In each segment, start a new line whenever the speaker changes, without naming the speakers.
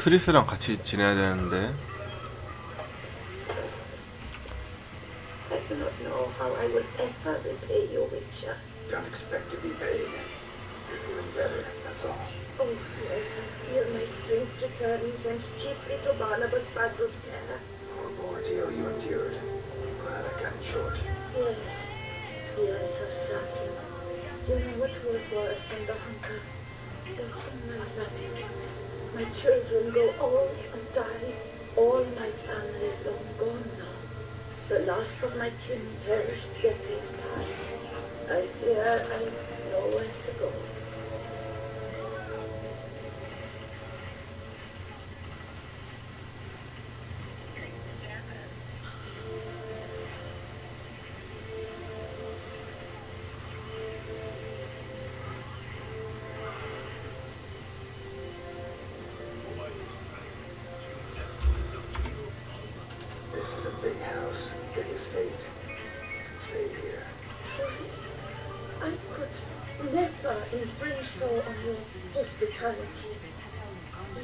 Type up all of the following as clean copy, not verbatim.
트리스랑 같이 지내야 되는데.
I do not know how I will ever repay you, Witcher.
Don't expect to be paid. You're feeling better, that's all.
Oh, yes, I feel my strength returning thanks chiefly to Barnabas Basil's care.
Horrible ordeal you endured. Glad I cut it short.
Yes, so suffering. You know what was worse than the hunger? Watching my loved ones, my children grow old and die. All my family is long gone now. The last of my kin perished decades past. I fear I have nowhere to go.
This is a big house, big estate. You can stay here.
Truly, I could never infringe so on your hospitality.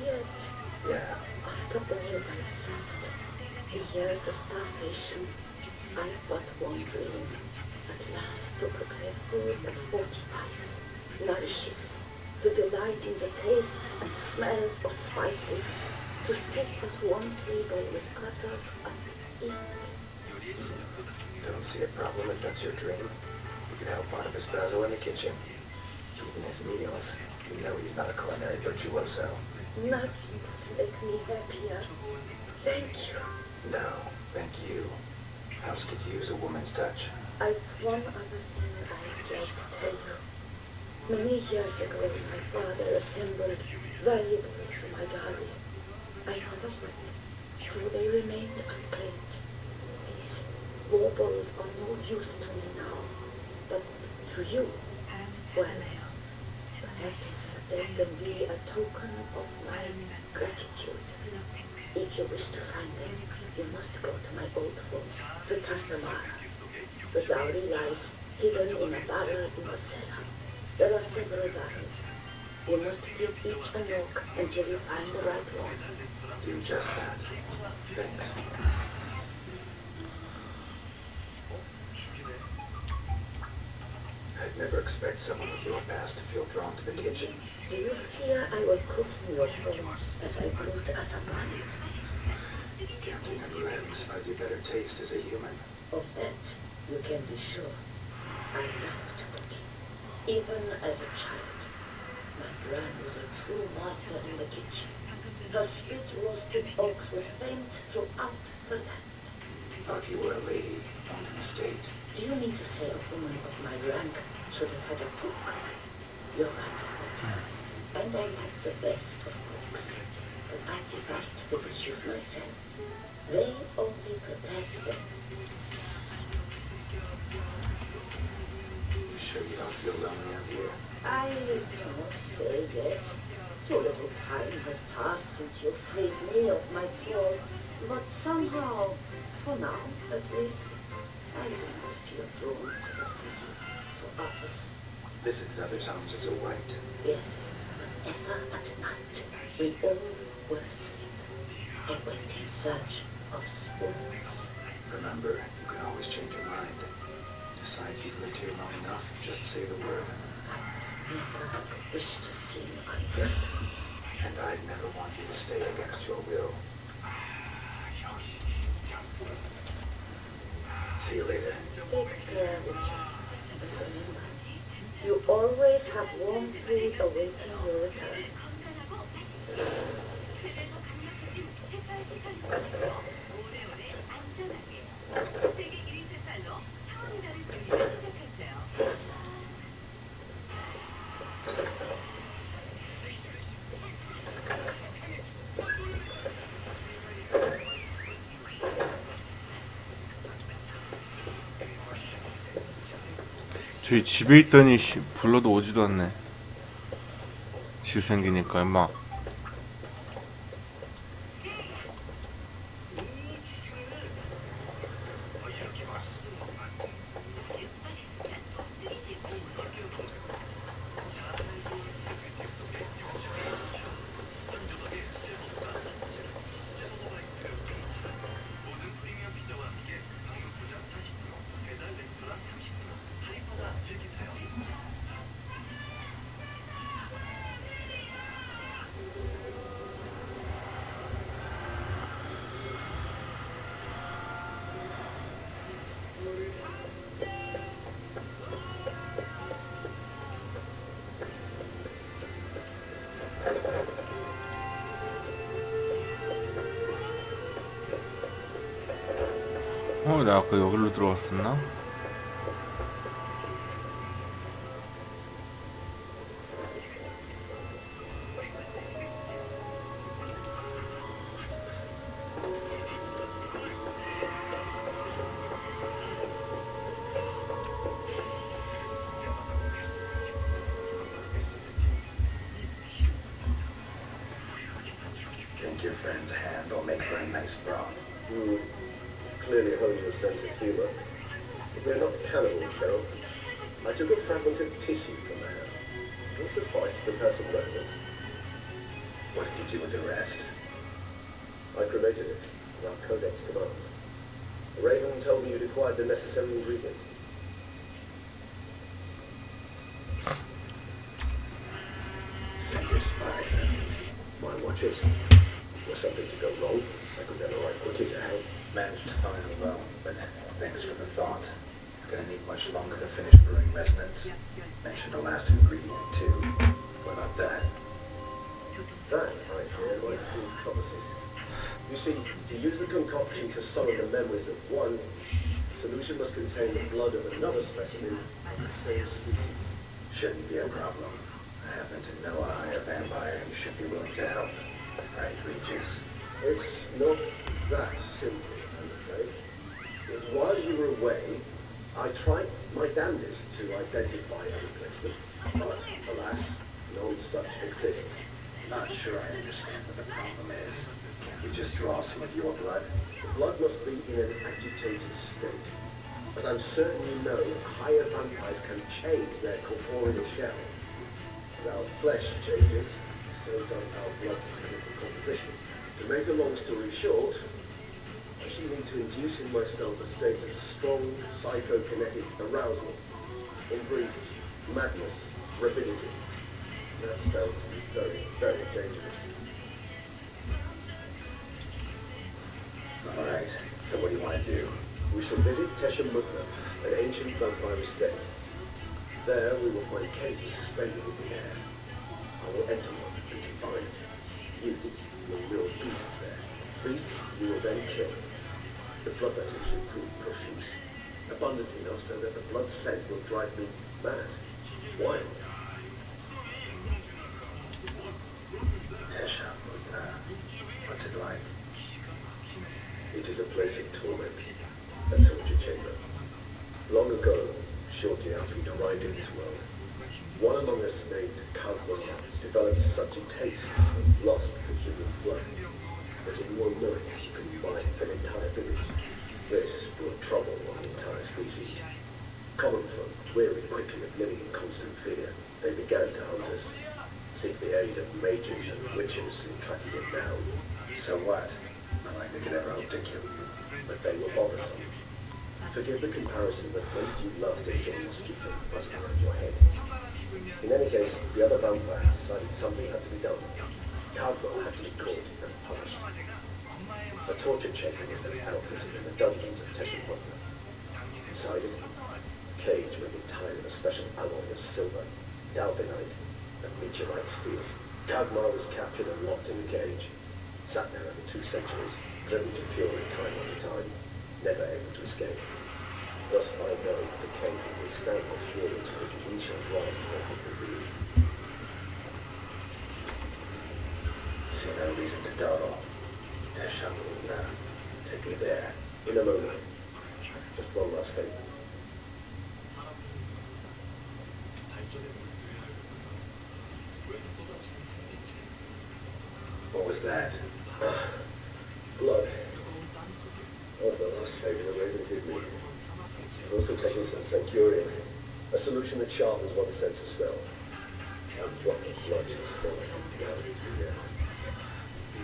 Yet,
Yeah,
after all I have suffered, the years of starvation, I have but one dream. At last to prepare food that fortifies, nourishes, to delight in the tastes and smells of spices, to sit at one table with others and eat.
don't see a problem if that's your dream. You can help Barnabas Basil in the kitchen. Even his meals. You know he's not a culinary virtuoso.
Nothing could make me happier. Thank you.
No, thank you. House could use a woman's touch.
I've one other thing I'd like to tell you. Many years ago, my father assembled valuables for my diary. I never went, so they remained unclaimed. These baubles are no use to me now, but to you, well, perhaps they can be a token of my gratitude. If you wish to find them, you must go to my old home, the Trastamara. The dowry lies hidden in a barrel in the cellar. There are several barrels. You must give each a knock until you find the right one.
Do just that. Thanks. I'd never expect someone with your past to feel drawn to the kitchen.
Do you fear I will cook in your home as I cooked as a man?
Counting on you having slightly better taste as a human.
Of that, you can be sure. I loved cooking, even as a child. My gran was a true master in the kitchen. Her spit-roasted ox was famed throughout the land.
Thought you were a lady on an estate.
Do you mean to say a woman of my rank should have had a cook? You're right, of course. And I like the best of cooks. But I devised the dishes myself. They only prepared them.
You sure you don't feel lonely out here?
I cannot say yet. Too little time has passed since you freed me of my thrall. But somehow, for now at least, I do not feel drawn to the city, to others.
Visited others' homes as a white.
Yes, but ever at night, when all were asleep, I went in search of spoons.
Remember, you can always change your mind. Decide you've lived here long enough, just say the word.
I'd never wish to seem ungrateful.
And I'd never want you to stay against your will. See you later.
Take care, Richard. And remember, you always have warm food awaiting your return.
저희 집에 있더니 불러도 오지도 않네. 집 생기니까 임마. 나 아까 여기로 들어왔었나?
Drink your friend's hand or make for a nice broth.
Clearly hone your sense of humor. But we're not cannibals, Carol. I took a fragment of tissue from the hand. It will suffice to prepare some resonance.
What did you do with the rest?
I cremated it, as our codex commands. Raven told me you'd acquired the necessary ingredient.
Send your spy then.
My watches. Was something to go wrong, I could never write quickly to help.
Managed fine alone, but thanks for the thought. Gonna need much longer to finish brewing resonance. Mentioned the last ingredient too. What about that?
That, I fear, might prove troublesome. You see, to use the concoction to summon the memories of one, the solution must contain the blood of another specimen of the same species.
Shouldn't be a problem. I happen to know a higher vampire who should be willing to help. Right, Regis?
It's not that simple, I'm afraid. While you were away, I tried my damnedest to identify a replacement, but alas, no such exists.
Not sure I understand what the problem is. Can't we just draw some of your blood?
The blood must be in an agitated state. As I'm certain you know, higher vampires can change their corporeal shell. As our flesh changes, so does our blood's chemical composition. To make a long story short, I shall need to induce in myself a state of strong psychokinetic arousal. In brief, madness, rapidity. That stands to be very, very dangerous.
Alright, so what do you want to do?
We shall visit Tesha Mutna, an ancient vampire estate. There we will find cages suspended in the air. I will enter one and confine it. You will build beasts there. Beasts you will then kill. The blood vessels should prove profuse. Abundant enough so that the blood scent will drive me mad. Wild.
Tesha, what's it like?
It is a place of torment. A torture chamber. Long ago, shortly after we arrived in this world, one among us named Kagwa developed such a taste of lust for human blood that in one night he combined an entire village. This brought trouble on the entire species. Common folk, weary quickly of living in constant fear, they began to hunt us, seek the aid of mages and witches in tracking us down.
So what? Not like they could ever hope to kill you.
But they were bothersome. Forgive the comparison, but when did you last enjoy a mosquito buzzing around your head? In any case, the other vampires decided something had to be done. Caldwell had to be caught and punished. A torture chamber was thus outfitted in the dungeons of Tesha Mutna. Inside it, a cage made entirely of a special alloy of silver, dalbenite, and meteorite steel. Kagmar was captured and locked in the cage. Sat there over 2 centuries, driven to fury time after time, never able to escape. Thus I know the cage will withstand the fury to which we shall drive mortal being.
See no reason to dawdle. Tesha, take me there.
In a moment. Just one last thing.
What was that?
Blood. Oh, the last favor the Raven did me. I've also taken some Sancurium, a solution that sharpens one's sense of smell. One drop of blood shall smell like a now.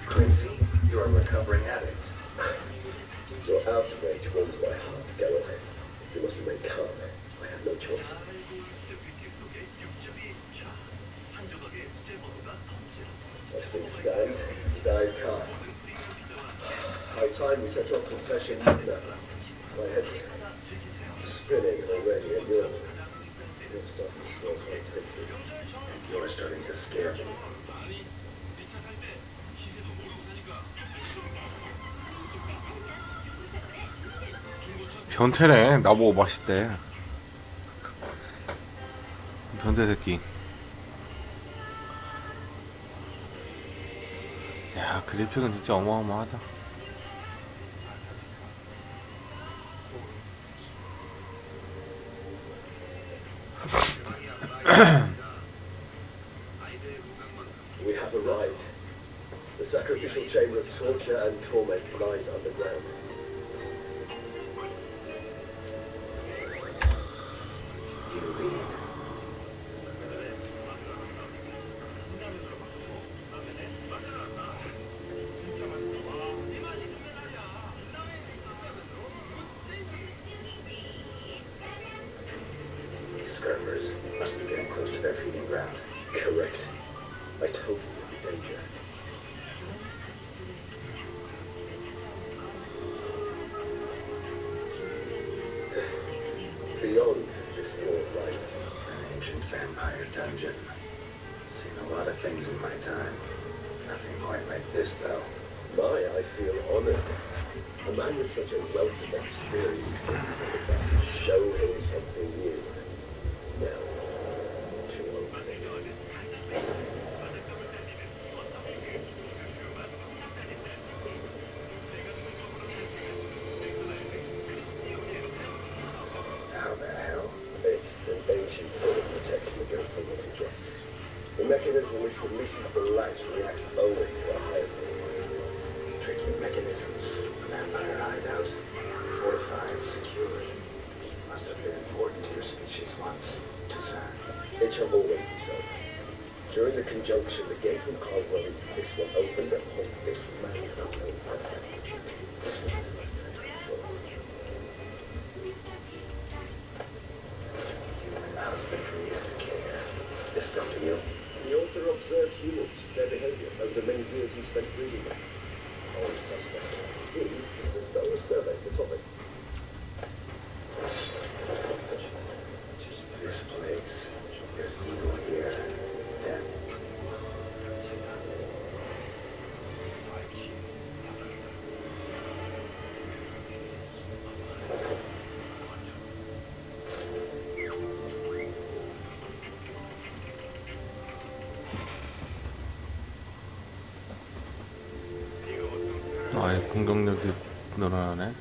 Crazy? You're a recovering addict.
Your outrage warms my heart, Geralt. You must remain calm. I have no choice. As things stand, the die is cast. High time we set off from Tesha Mutna. My head's spinning already, and you're starting to smell quite tasty.
You're starting to scare me.
변태래. 나보고 맛있대. 변태 새끼. 야, 그래픽은 진짜 어마어마하다.
We have arrived. The sacrificial chamber of torture and torment lies underground.
You lead. Skirmers must be getting close to their feeding ground.
Correct. I told you there'd be danger. Beyond this wall lies
An ancient vampire dungeon. Seen a lot of things in my time. Nothing quite like this, though.
I feel honored. A man with such a wealth of experience is about to show him something new. Now, to open it.
How the hell?
It's an ancient form of protection against unwanted guests. The mechanism which releases the latch reacts only to a higher
Tricky mechanisms. Vampire hideout. Fortified, secured. Must have been important to your species once. Too sad.
It shall always be so. During the conjunction, the gate from Caldwell into this one opened upon this man unknown perfect. This was the most perfect soul.
Human husbandry and care. This come to you.
The author observed humans, their behavior, over the many years he spent reading them. Only suspect he is a thorough survey of the topic.
This place. There's evil here. Death.
아예 공격력이 늘어나네.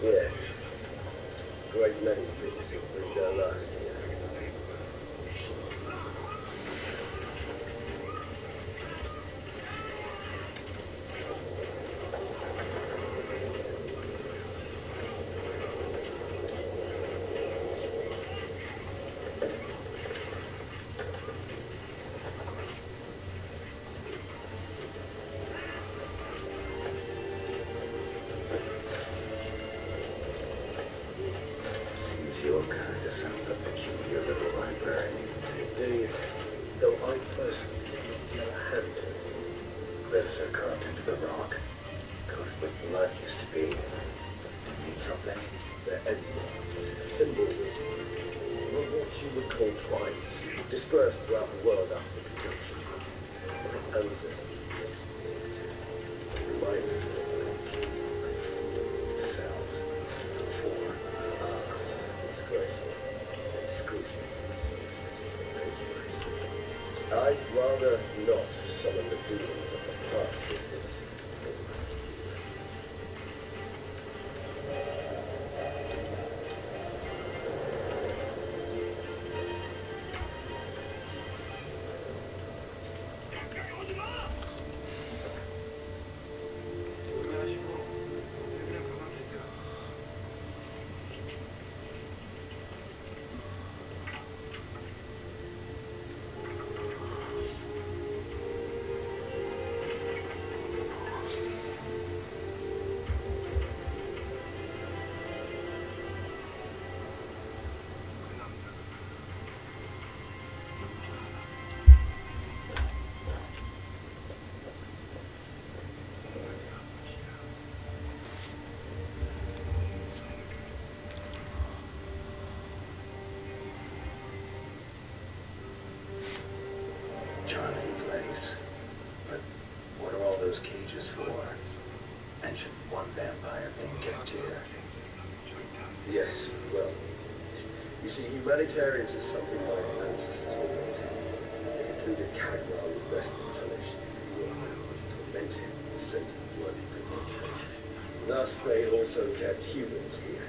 Yes. Great many things have been done last year.
Seems your kind of sound a peculiar little library.
Indeed, though I personally did not get a hand to it.
Cliffs are carved into the rock. Coated with blood used to be. Mean something?
They're emblems, symbols of what you would call tribes, dispersed throughout the world after the conjunction. My ancestors placed them here to remind us of
Cells. 4.
disgraceful, excruciating. I'd rather not summon the demons of the past if it's
one vampire named Gentir.
Yes, well, you see, humanitarians is something my ancestors were not. They included Kagra would best be punished if he were tormented and sent to blood he could not taste. Thus, they also kept humans here.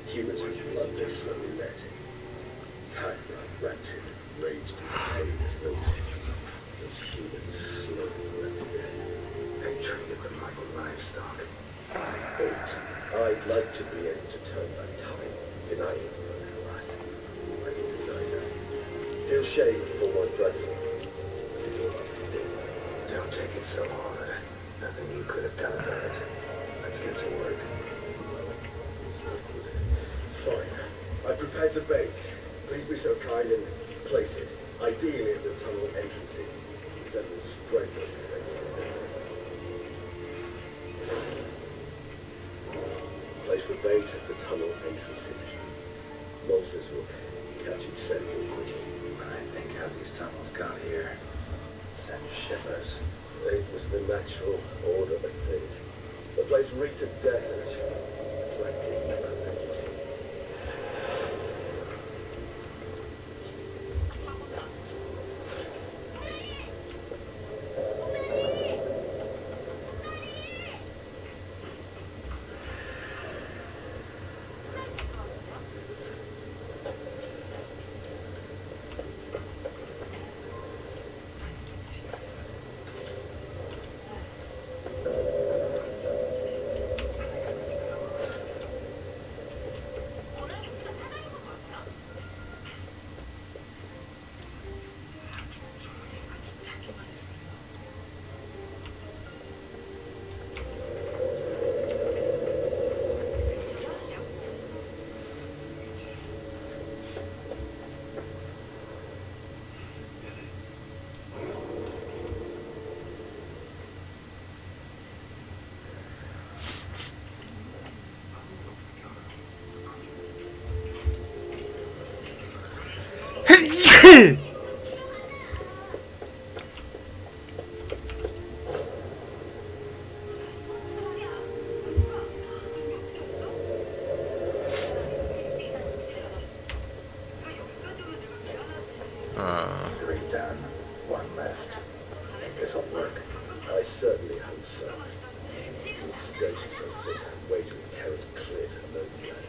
Humans whose blood they slowly let. Kagra ranted and raged in pain as those humans slowly bled to death.
They treated them like livestock.
I'd like to be able to turn back time. Deny it, alas. I will deny that. Feel shame for my brethren.
Don't take it so hard. Nothing you could have done about it. Let's get to work.
Fine. I prepared the bait. Please be so kind and place it. Ideally at the tunnel entrances. So it will spread most effectively. Place the bait at the tunnel entrances. Monsters will catch its scent real quickly.
I think how these tunnels got here. Send shivers.
It was the natural order of things. The place reeked of death and it attracted necromancy.
Three done. One left. This'll work.
I certainly hope so. Stage yourself in and wagering carrots clear to no plan.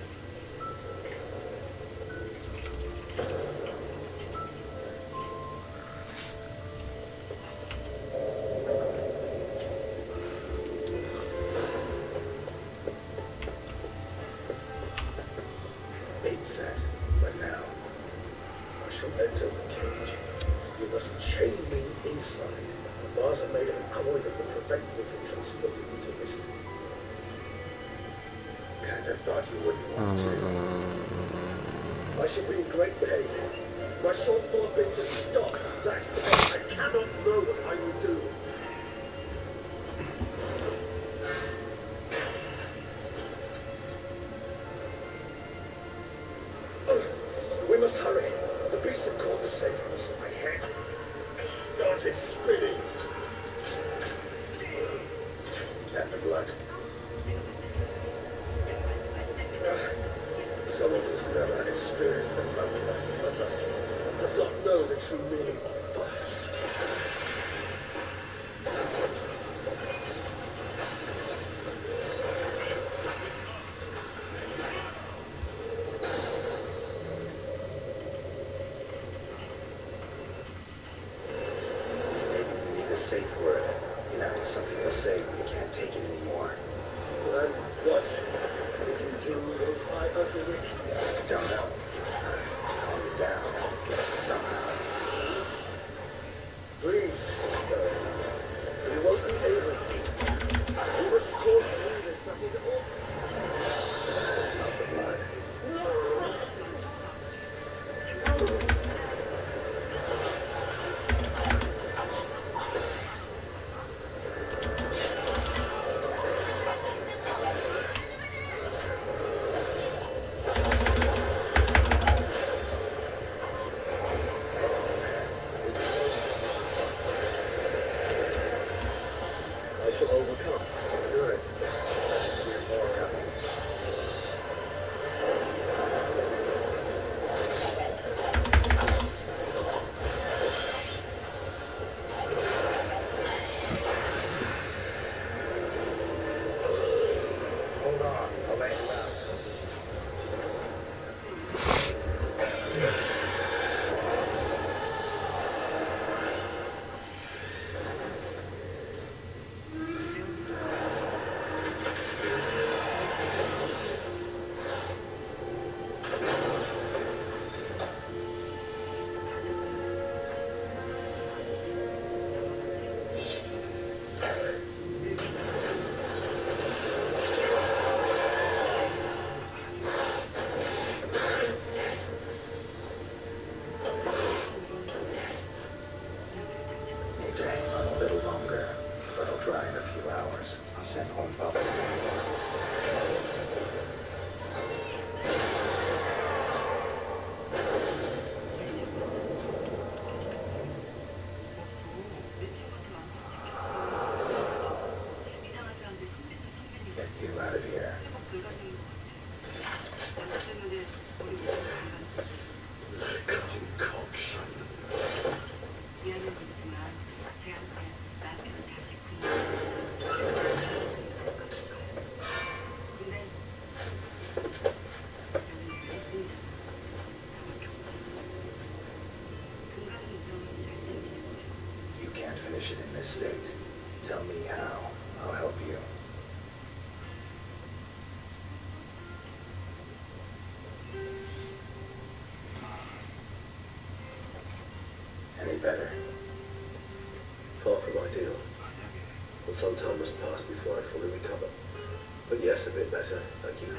Bait set. But now,
I shall enter the cage. You must chain me inside. The bars are made of an alloy that will prevent me from transforming into mist.
kinda thought you wouldn't want to.
I shall be in great pain. My soul forbid to stop. That I cannot know what I will do. We must hurry. The beast had caught the scent of my head. I started spinning.
And the blood.
Some of us never experienced a bloodlust, does not know the true meaning of thirst.
Maybe we need a safe word. You know, something to say when you can't take it anymore.
And what would you do as I utter it?
Don't know. Calm you down. Somehow.
Please, we won't be able to. We must cause this, that is all.
It's not the blood. Hold on, I'll let him out. Need to hang on a little longer, but I'll dry in a few hours. Send home public. Get you out of here.
Concoction.
You can't finish it in this state. Tell me how. I'll help you. Any better?
Far from ideal. And some time must pass before I fully recover. But yes, a bit better, thank you.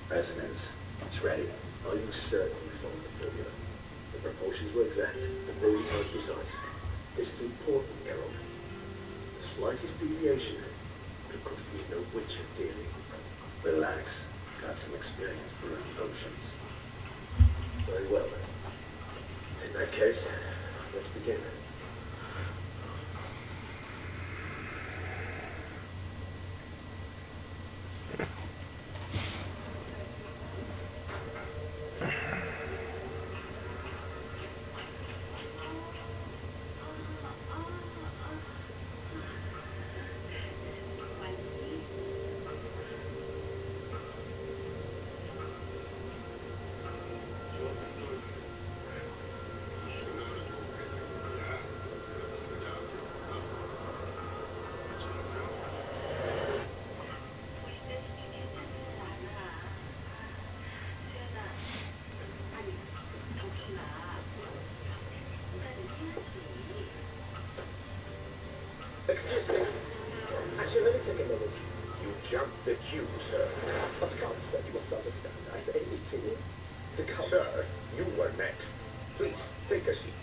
Resonance. It's ready.
Are you certain you found the formula? The proportions were exact, the brewing time precise. This is important, Geralt. The slightest deviation could cost me no Witcher dearly.
Relax. Got some experience brewing potions.
Very well, then. In that case, let's begin.
Excuse me. Actually, let me take a minute. You jumped the queue, sir. But come, sir, you must understand. I have a meeting to come. Sir, you were next. Please, take a seat.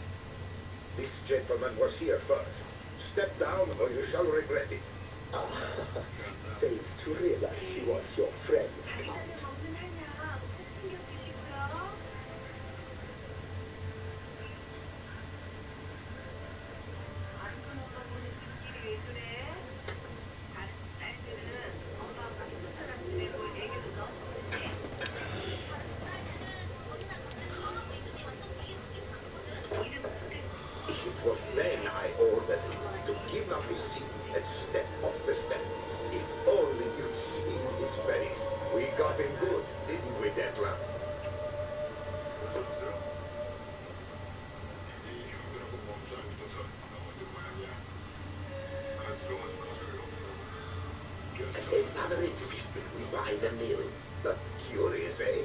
This gentleman was here first. Step down or you shall regret it. Ah, fails to realize he was your friend, Count. It was then I ordered him to give up his seat and step off the step. If only you'd seen his face. We got him good, didn't we, Declan? And then father insisted we buy the mill. But curious, eh?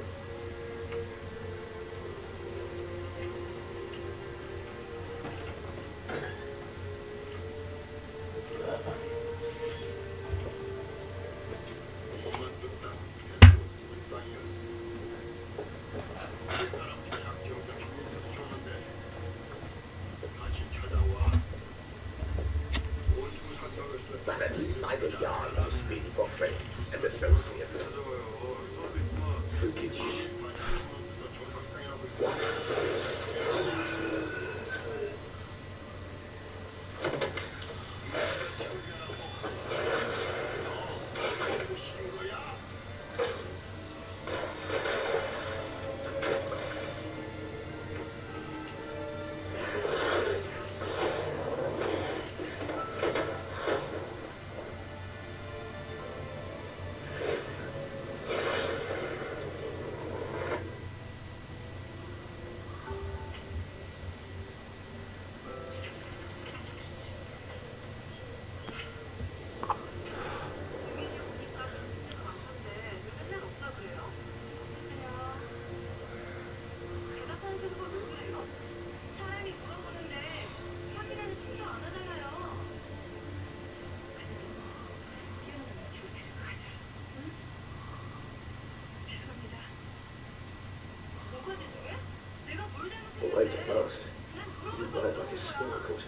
But at least I will yarn to spin for friends and associates. Forgive me.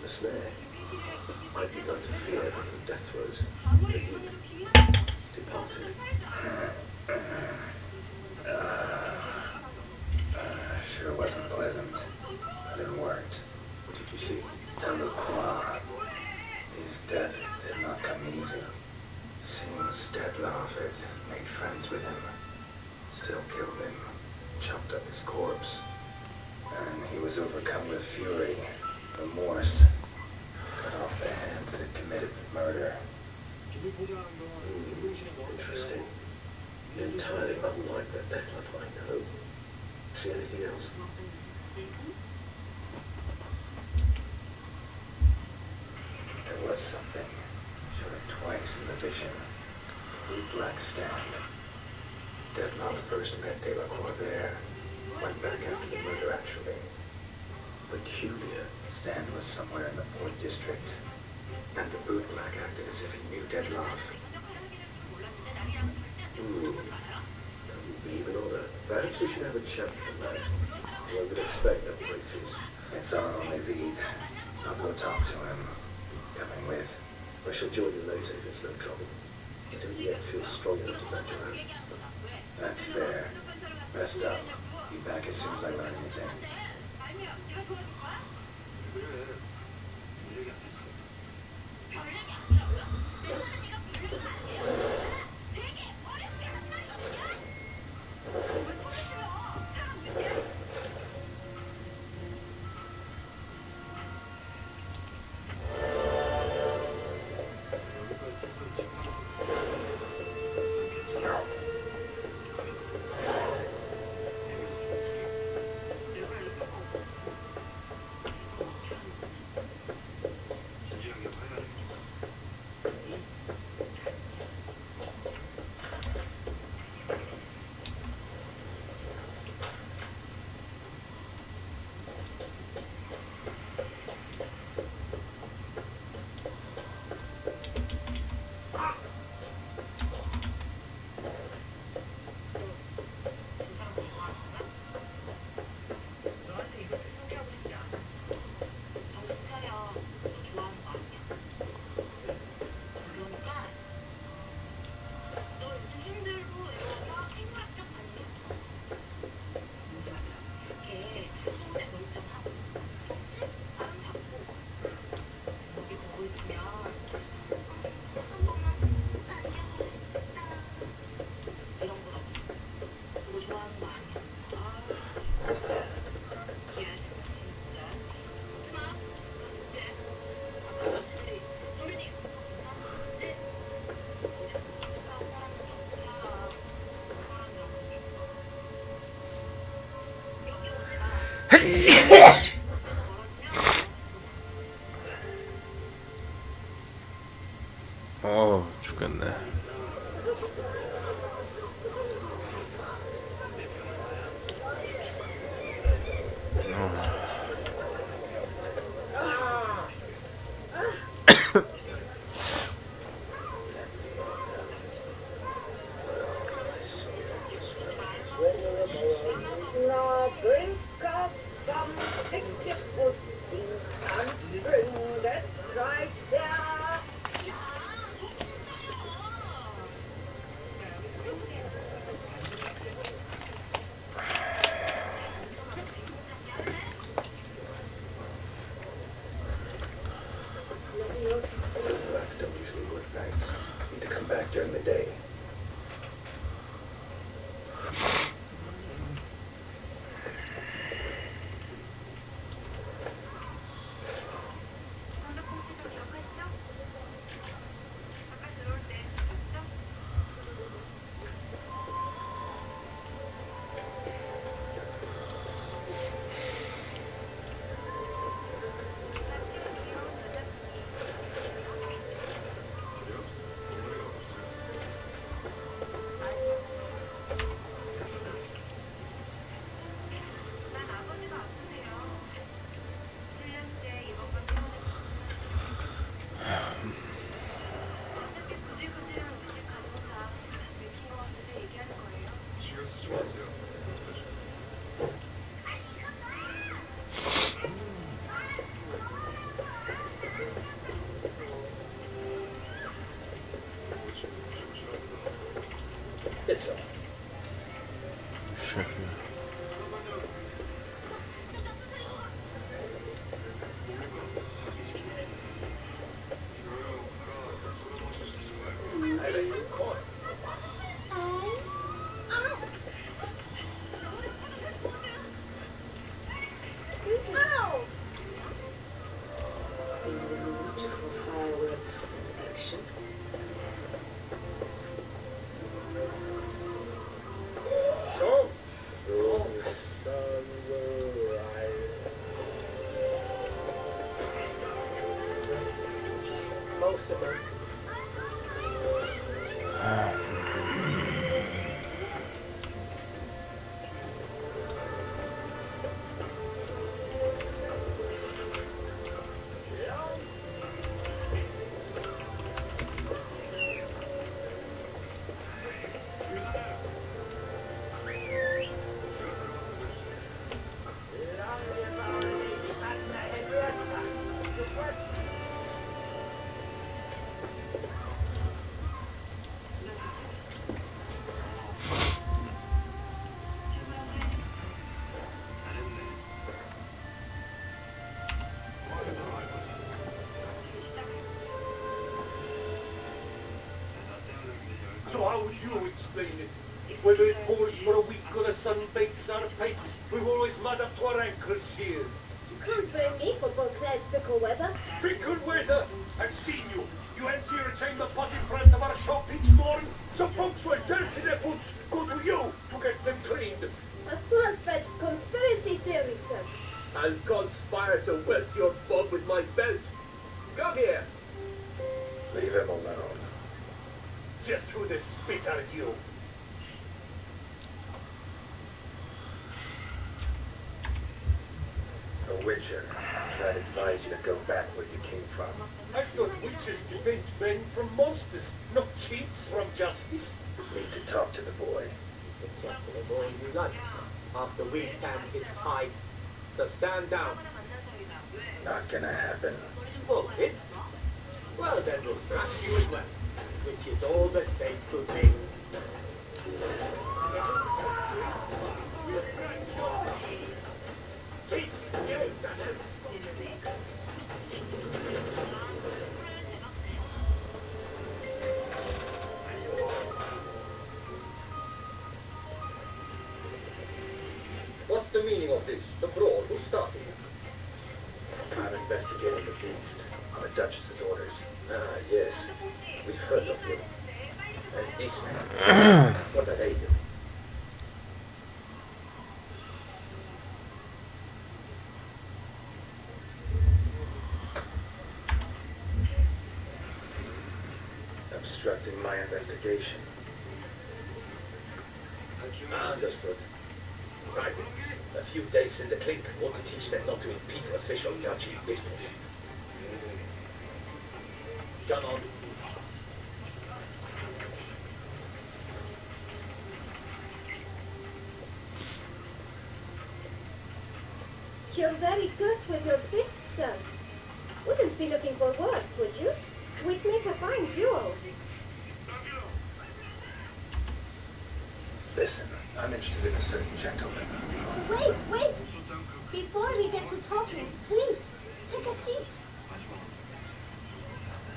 a snare. I'd begun to fear the death throes, but you departed.
Sure wasn't pleasant, but it worked.
What did you see?
Delacroix. His death did not come easy. Seems Dettlaff had made friends with him, still killed him, chopped up his corpse. And he was overcome with fury, remorse, cut off the hand that had committed the murder.
Interesting. Entirely unlike the Dettlaff I know. See anything else?
There was something, showed it twice in the vision. Blue black stand. Dettlaff first met Delacroix there. Went back after the murder, actually.
Peculiar.
Stand was somewhere in the Port District. And the boot black acted as if he knew Dettlaff.
That would be even odder. Perhaps we should have a chat with the man. One would expect that breakthroughs.
It's our only lead. I'll go talk to him. Coming with.
I shall join you later if it's no trouble. I don't yet feel strong enough to venture out.
That's fair. Rest up. Be back as soon as I learn anything.
죽겠네.
Now bring us some sticky pudding and bring that right there.
Blacks don't usually work nights. Need to come back during the day. little.
쉐.
I like the corn.
Beautiful fireworks and action.
No. So the sun will rise. Possible.
So how would you explain it? Whether it pours for a week or the sun bakes our pipes, we've always mud up to our ankles here.
You can't blame me for Beauclair's fickle weather.
Fickle weather! I've seen you. You empty your chamber pot in front of our shop each morning. Some folks will dirty their boots, go to you to get them cleaned.
A far-fetched conspiracy theory, sir.
I'll conspire to welt your bum with my belt. Come here.
Leave him alone.
Just who the spit are you?
A witcher. I'd advise you to go back where you came from.
I thought witches defend men from monsters, not cheats from justice.
Need to talk to the boy.
Be careful of all you like. After we tan his hide. So stand down.
Not gonna happen.
Oh, it? Well, then we'll thrash you as well. Which is all the same to me.
Cheats! You ain't done it.
What's the meaning of this? The brawl? Who started?
I'm investigating the beast on the Duchess's orders. Ah, yes. We've heard of you. And these men. What are they doing? Obstructing my investigation.
Understood. Right. A few days in the clink ought to teach them not to impede official duchy business. Come on.
You're very good with your fists, sir. Wouldn't be looking for work, would you? We'd make a fine duo.
Listen, I'm interested in a certain gentleman.
Wait! Before we get to talking, please, take a seat.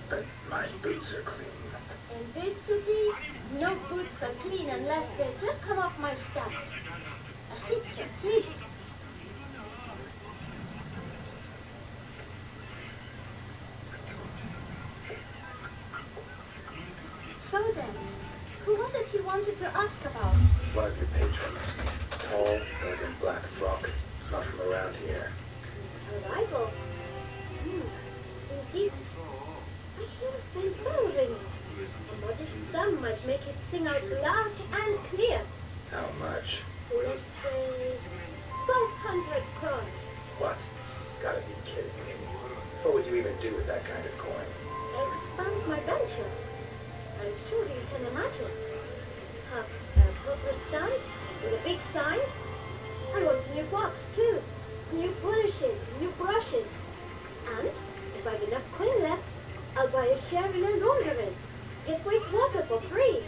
But my boots are clean.
In this city, no boots are clean unless they just come off my stomach. A seat, sir, please. So then, who was it you wanted to ask about?
One of your patrons. Tall, and in black frock. Not from around here.
A rival? Indeed. I hear a faint bell ringing. A modest sum might make it sing out loud and clear.
How much?
Let's say 500 crowns.
What? Gotta be kidding me. What would you even do with that kind of coin?
Expand my venture. I'm sure you can imagine. Have a proper stand with a big sign. I want a new box too. New polishes, new brushes. And if I've enough coin left, I'll buy a share in a laundress. Get wastewater for free.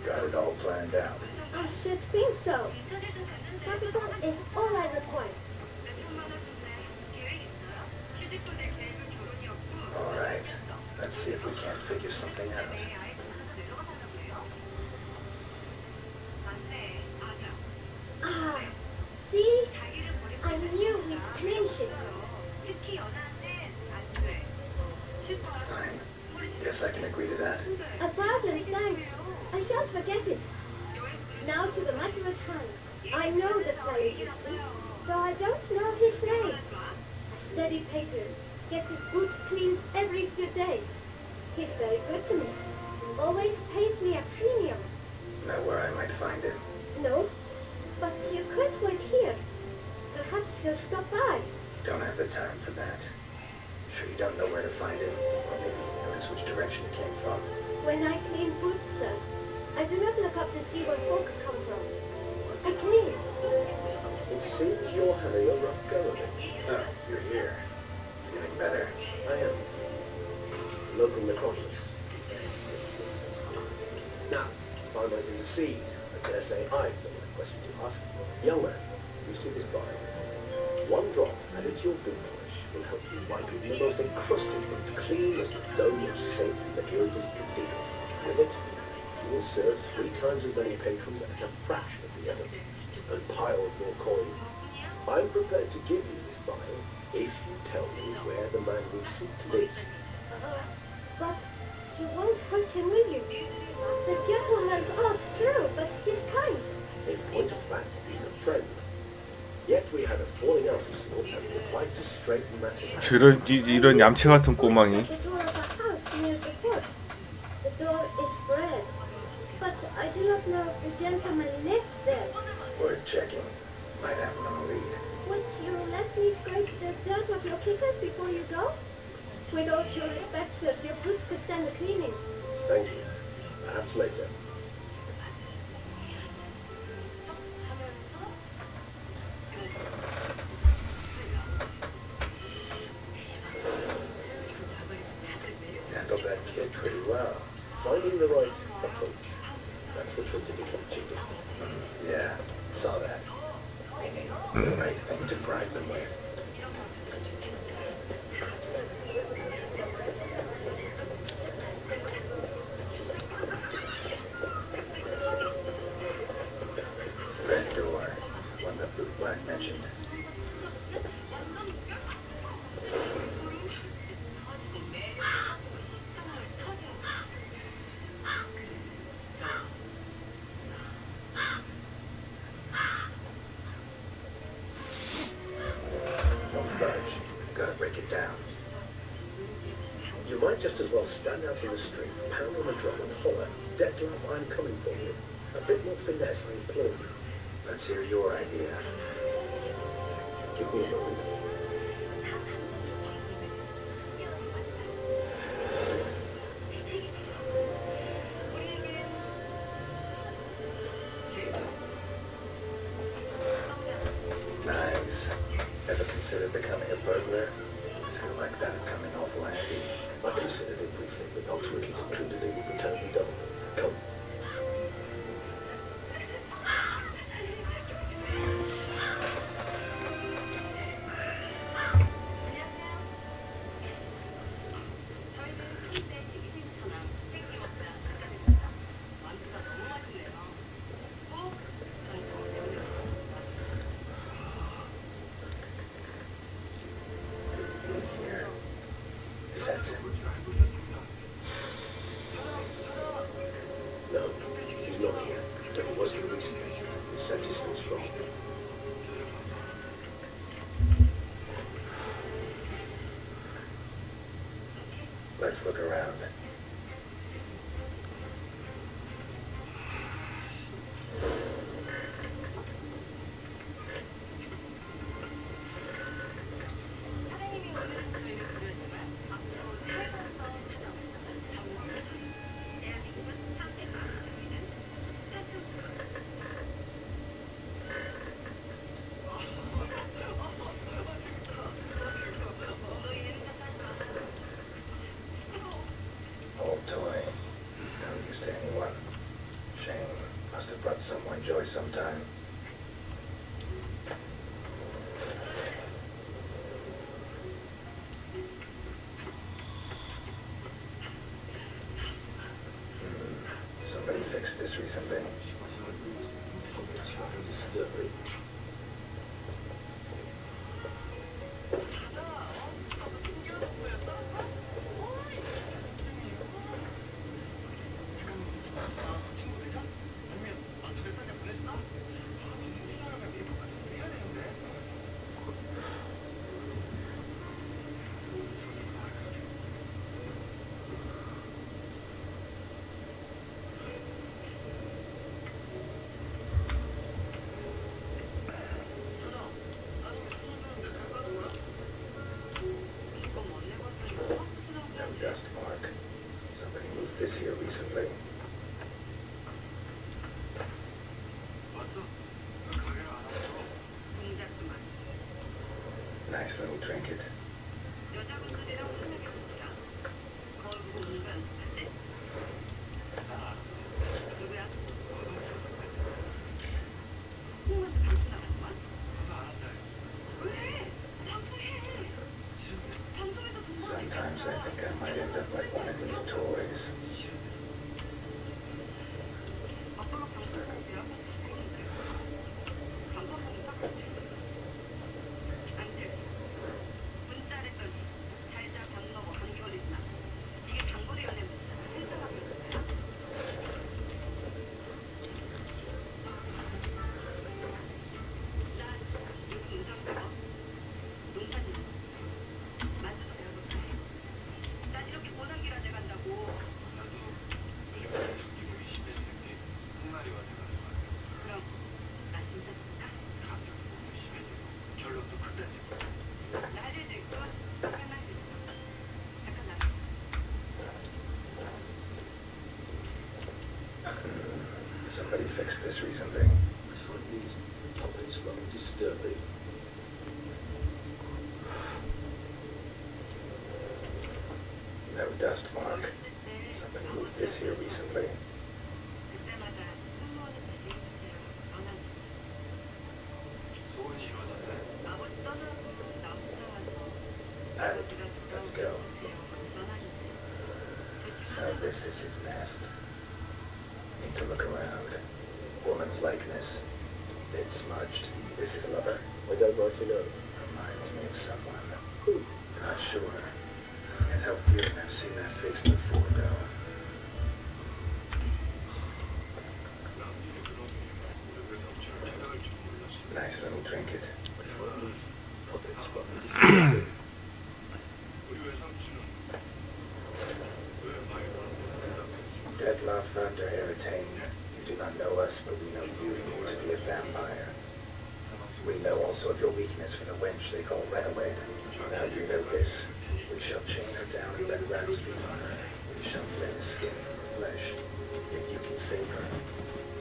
Got it all planned out.
I should think so. Capital is all I require.
All right. Let's see if we can't figure something out.
Ah, see? I knew we'd clinch it.
Fine. Guess I can agree to that.
1,000 thanks. I shan't forget it. Now to the matter at hand. I know the fellow you see, though I don't know his name. A steady pater, gets his boots cleaned every few days. He's very good to me. Always pays me a premium.
Know where I might find him?
No, but you could wait here. Perhaps he'll stop by.
Don't have the time for that. Sure you don't know where to find him? Or maybe notice which direction it came from?
When I clean boots, sir, I do not look up to see where folk come from. I clean.
It seems you're having a rough go of it.
Oh, you're here. Feeling better?
I am. Local necrosis. Now, finalizing the seed. I dare say I've the right question to ask. Young man, you see this vial? One drop added to your boot polish will help you wipe even the most encrusted boot clean as the dome of St. Matilda's Cathedral. With it, you will serve 3 times as many patrons at a fraction of the effort, and pile more coin. I'm prepared to give you this vial if you tell me where the man we seek lives.
But you won't hurt him, will you? The gentleman's odd, true, but he's kind.
In point of fact, he's a friend. Yet we had a falling out of sorts and would like to straighten matters out.
이런 얌체 같은 꼬망이.
At the door of a house near the fort. The door is red, but I do not know if the gentleman lives there.
Worth checking. Might have him on a lead.
Would you let me scrape the dirt off your kickers before you go? With all due respect, sirs, your boots could stand a cleaning.
Thank you. Perhaps later.
Handled that kid pretty well.
Finding the right approach. That's the trick to become cheaper.
Yeah, saw that. Meaning the right thing to bribe them with. Red door. One that Boot Black mentioned. Don't budge. Gotta break it down.
You might just as well stand out in the street, pound on the drum and holler, "Death love, I'm coming for you." A bit more finesse, I implore you.
Let's hear your idea.
Give me a moment.
Nice. Ever considered becoming a burglar? Skill like that would come in awful handy.
I considered it briefly, but ultimately concluded it would be terribly dull. Come.
Here. Sense him.
No, he's not here. But he was here recently. His scent is still strong.
Let's look around. this recently.
Disturbing.
Dust mark. Somebody moved this here recently. Nice little trinket. Sometimes I think I might end up like one of these toys. Somebody fixed this recently.
These puppets rather disturbing.
No dust mark. Somebody moved this here recently. Let's go. So this is his nest. Need to look around. Woman's likeness. Bit smudged. This is lover.
I don't know if you know.
Reminds me of someone.
Who?
Not sure. Can't help feeling I've seen that face before, though. Nice little trinket.
These puppets rather disturbing.
Deadlock found her hair retained. You do not know us, but we know you to be a vampire. We know also of your weakness for the wench they call Renaway. Now you know this. We shall chain her down and let rats feed on her. We shall flay the skin from her flesh. Yet you can save her.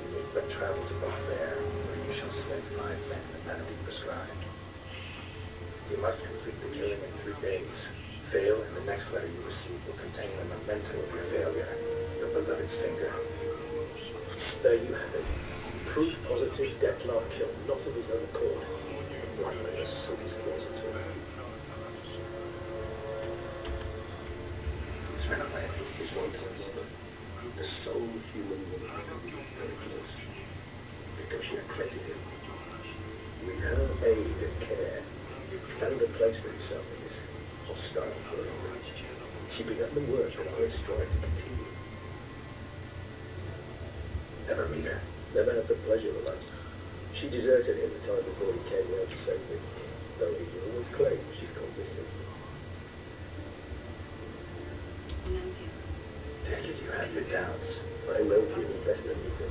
You need but travel to Barbare, where you shall slay 5 men in the manner we prescribed. You must complete the killing in 3 days. Fail, and the next letter you receive will contain a memento of your failure. Your beloved's finger.
There you have it. Proof positive Detlef killed, not of his own accord. The blackmailer sunk his claws into him.
Who's Renaway?
His once mother, the sole human woman who came very close, because she accepted him. With her aid and care, he found a place for himself in this hostile world. She began the work that I strive to continue.
Never meet her.
Never had the pleasure, alas. She deserted him the time before he came round to save me, though he always claimed she'd gone missing.
Take it you have your doubts.
I know humans best than because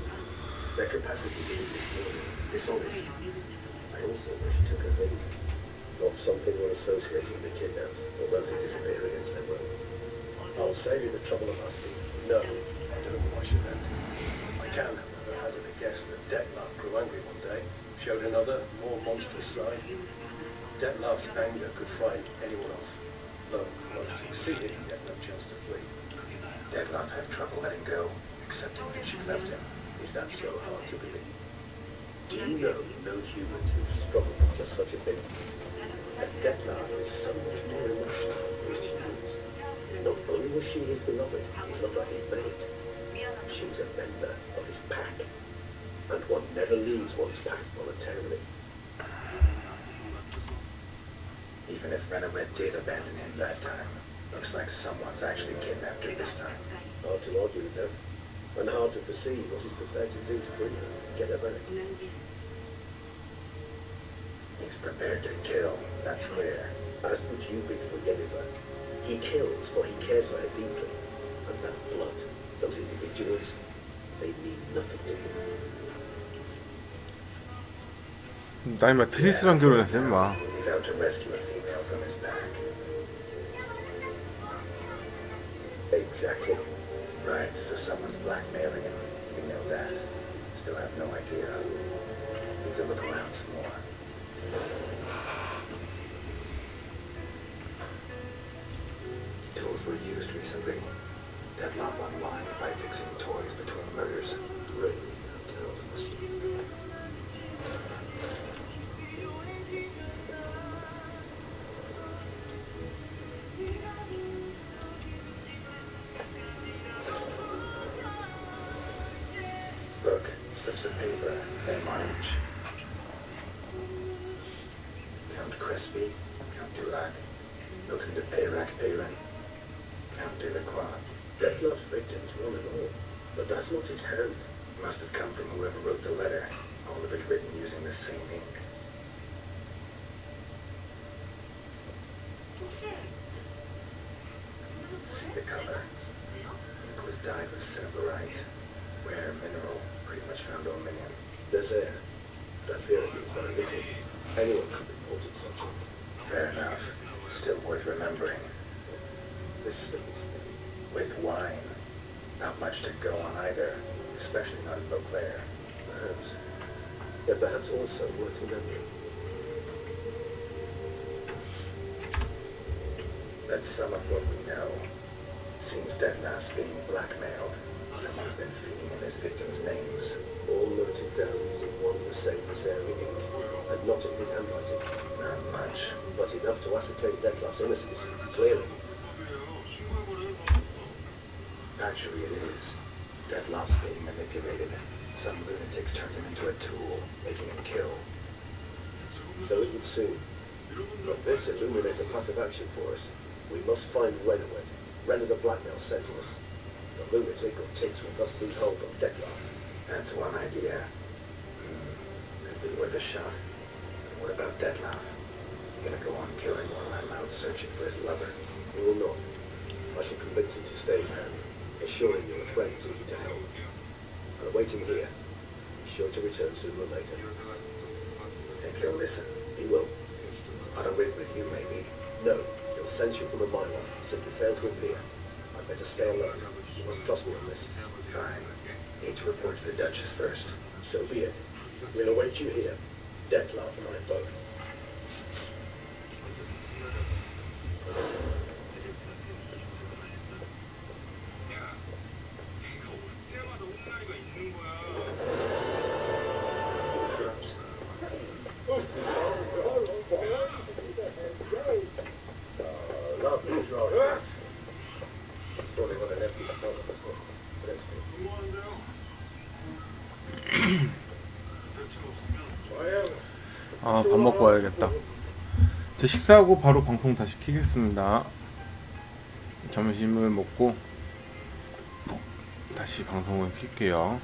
their capacity to be disloyal, dishonest. I also know she took her things. Not something we're associated with the kidnapped, or those who disappear against their will. I'll save you the trouble of asking. No, I don't know why she left. I can, however, hazard a guess that Detlef grew angry one day, showed another, more monstrous side. Detlef's anger could frighten anyone off, though most succeeded and get no chance to flee.
Detlef have trouble letting go, accepting that she left him.
Is that so hard to believe? Do you know no humans who've struggled with just such a thing? That Detlef is so much more emotional than most humans. Not only was she his beloved, his lover, his mate, Choose a member of his pack. And one never leaves one's pack voluntarily.
Even if Renowet did abandon him that time, looks like someone's actually kidnapped her this time.
Hard to argue with them, and hard to foresee what he's prepared to do to bring her, get her back.
He's prepared to kill, that's clear.
As would you be for Yennefer. He kills for he cares for her deeply. And that blood, those individuals, they mean nothing to him.
나 임마 트리스랑 결혼했어 임마.
He's out to rescue a female from his pack.
Exactly.
Right, so someone's blackmailing him. We know that. Still have no idea. Need to look around some more. Tools were used recently. Deadlock online by fixing toys between murders.
Really? How must you?
Look, slips of paper, name on each. Count Crespi, Count Dulac, Milton de Peyrac Peyrin, Count Delacroix.
Deadlock's victims, one and all. But that's not his hand.
Must have come from whoever wrote the letter, all of it written using the same ink. See the color? Ink was dyed with silverite, rare mineral, pretty much found only in.
There's air. But I fear it means very little. Anyone could have imported such ink.
Fair enough. Still worth remembering.
This stinks.
With wine. Not much to go on either, especially not in Beauclair.
Perhaps. Yet perhaps also worth remembering.
That's some of what we know. Seems Deadlass being blackmailed. Someone's been feeding him his victims' names.
All noted down using one and the same Brazilian ink, and not in his handwriting.
Not much.
But enough to ascertain Deadlock's innocence, clearly.
Actually, it is. Deadlock's being manipulated. Some lunatics turned him into a tool, making him kill.
So it would seem. But this illuminates a path of action for us. We must find Renowet. Render the blackmail senseless. The lunatic or ticks will thus lose hold of Deadlock.
That's one idea. Could be worth a shot. What about Deadlock? You gonna go on killing while I'm out searching for his lover?
He will not. I shall convince him to stay his hand, assuring you a friend seeking to help. I'll await him here. He's sure to return sooner or later.
Think he'll listen.
He will.
On a wit with you, maybe.
No, he'll sense you from a mile off. Simply fail to appear. I'd better stay alone. You must trust me on this.
Fine. Need to report to the Duchess first.
So be it. We'll await you here. Deadlock and I both.
아, 밥 먹고 와야겠다. 저 식사하고 바로 방송 다시 켜겠습니다. 점심을 먹고 다시 방송을 켤게요.